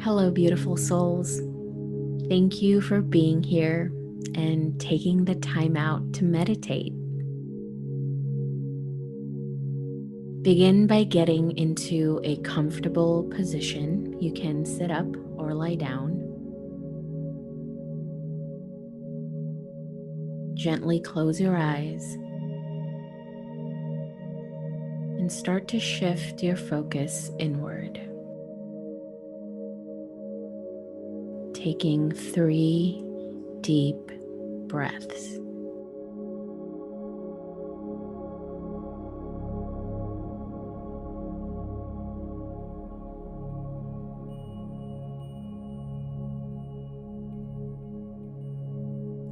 Hello, beautiful souls. Thank you for being here and taking the time out to meditate. Begin by getting into a comfortable position. You can sit up or lie down. Gently close your eyes and start to shift your focus inward. Taking 3 deep breaths.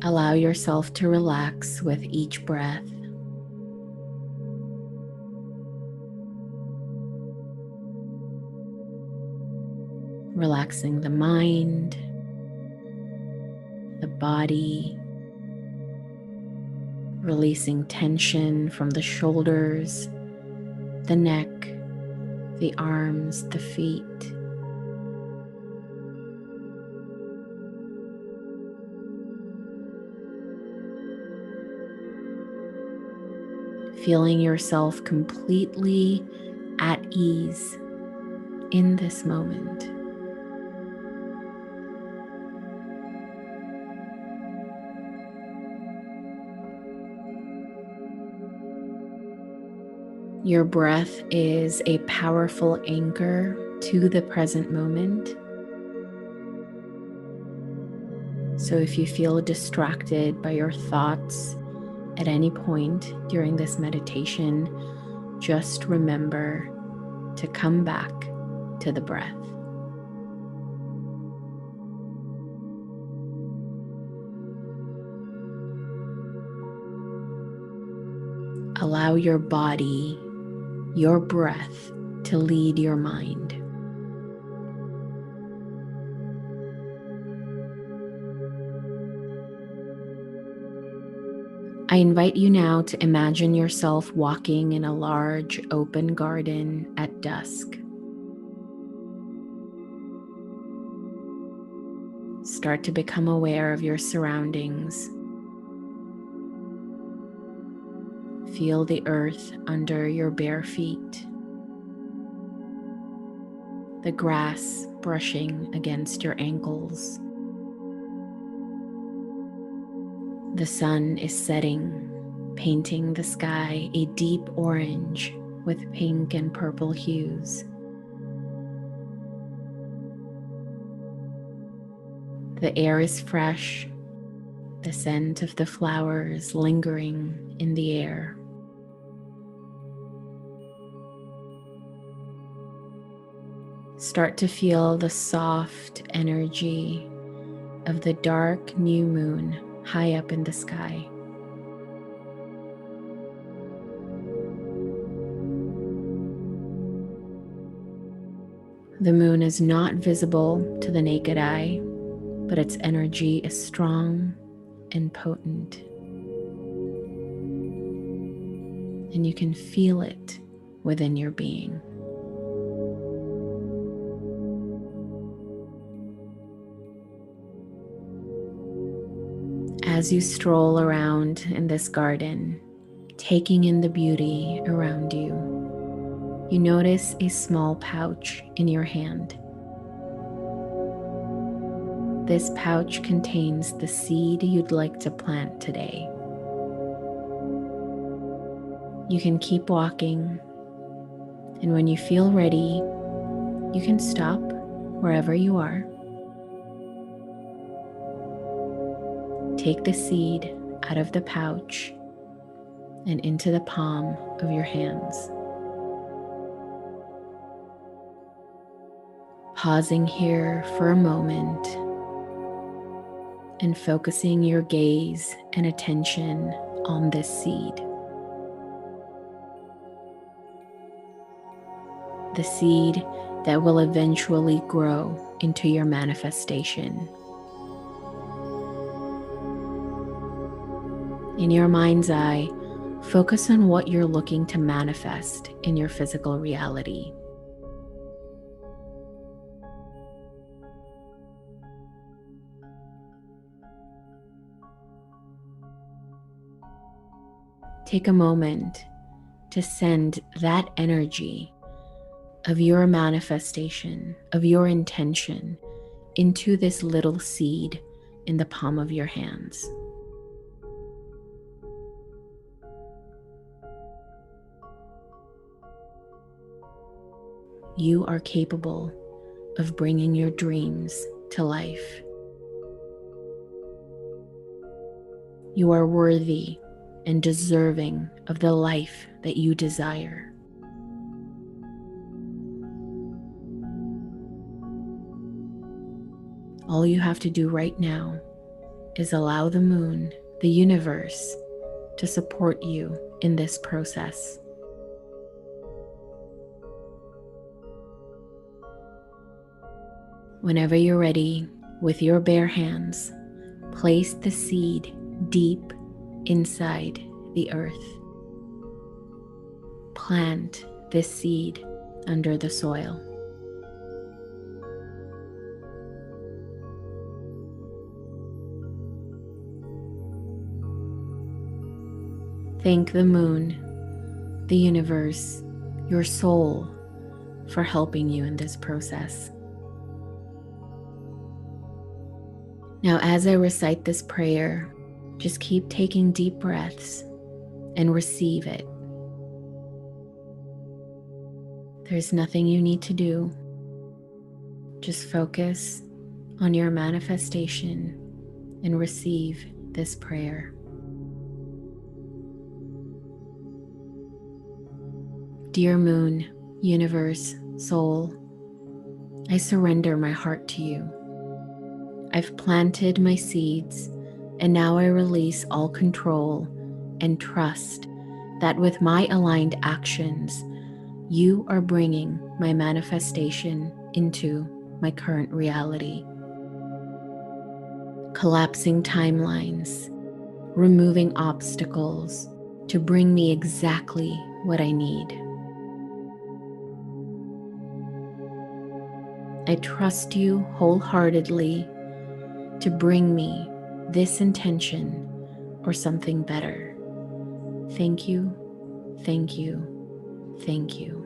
Allow yourself to relax with each breath. Relaxing the mind, the body, releasing tension from the shoulders, the neck, the arms, the feet. Feeling yourself completely at ease in this moment. Your breath is a powerful anchor to the present moment. So if you feel distracted by your thoughts at any point during this meditation, just remember to come back to the breath. Allow your body, your breath, to lead your mind. I invite you now to imagine yourself walking in a large open garden at dusk. Start to become aware of your surroundings. Feel the earth under your bare feet, the grass brushing against your ankles. The sun is setting, painting the sky a deep orange with pink and purple hues. The air is fresh, the scent of the flowers lingering in the air. Start to feel the soft energy of the dark new moon high up in the sky. The moon is not visible to the naked eye, but its energy is strong and potent. And you can feel it within your being. As you stroll around in this garden, taking in the beauty around you, you notice a small pouch in your hand. This pouch contains the seed you'd like to plant today. You can keep walking, and when you feel ready, you can stop wherever you are. Take the seed out of the pouch and into the palm of your hands. Pausing here for a moment and focusing your gaze and attention on this seed. The seed that will eventually grow into your manifestation. In your mind's eye, focus on what you're looking to manifest in your physical reality. take a moment to send that energy of your manifestation, of your intention, into this little seed in the palm of your hands. You are capable of bringing your dreams to life. You are worthy and deserving of the life that you desire. All you have to do right now is allow the moon, the universe, to support you in this process. Whenever you're ready, with your bare hands, place the seed deep inside the earth. Plant this seed under the soil. Thank the moon, the universe, your soul for helping you in this process. Now, as I recite this prayer, just keep taking deep breaths and receive it. There's nothing you need to do. Just focus on your manifestation and receive this prayer. Dear moon, universe, soul, I surrender my heart to you. I've planted my seeds, and now I release all control and trust that with my aligned actions, you are bringing my manifestation into my current reality. Collapsing timelines, removing obstacles to bring me exactly what I need. I trust you wholeheartedly to bring me this intention or something better. Thank you, thank you, thank you.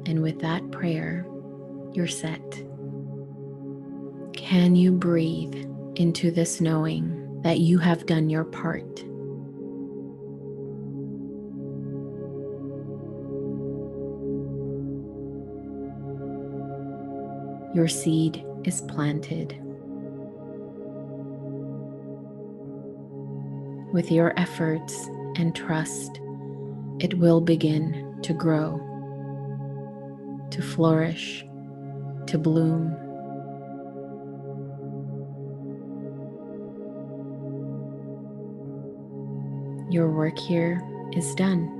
And with that prayer, you're set. Can you breathe into this knowing that you have done your part? Your seed is planted. With your efforts and trust, it will begin to grow, to flourish, to bloom. Your work here is done.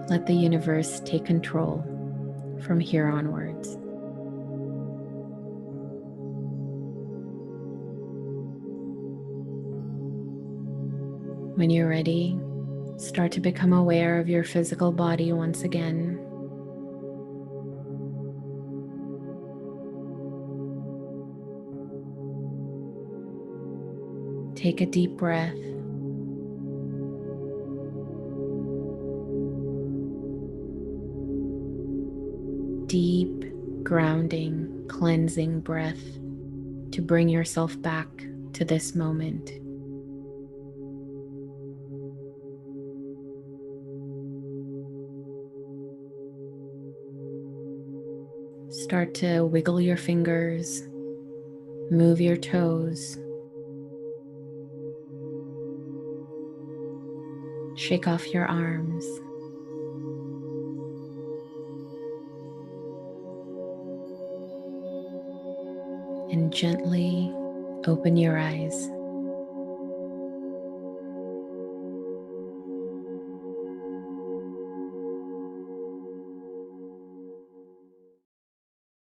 Let the universe take control from here onwards. When you're ready, start to become aware of your physical body once again. Take a deep breath. Deep, grounding, cleansing breath to bring yourself back to this moment. Start to wiggle your fingers, move your toes, shake off your arms. And gently open your eyes.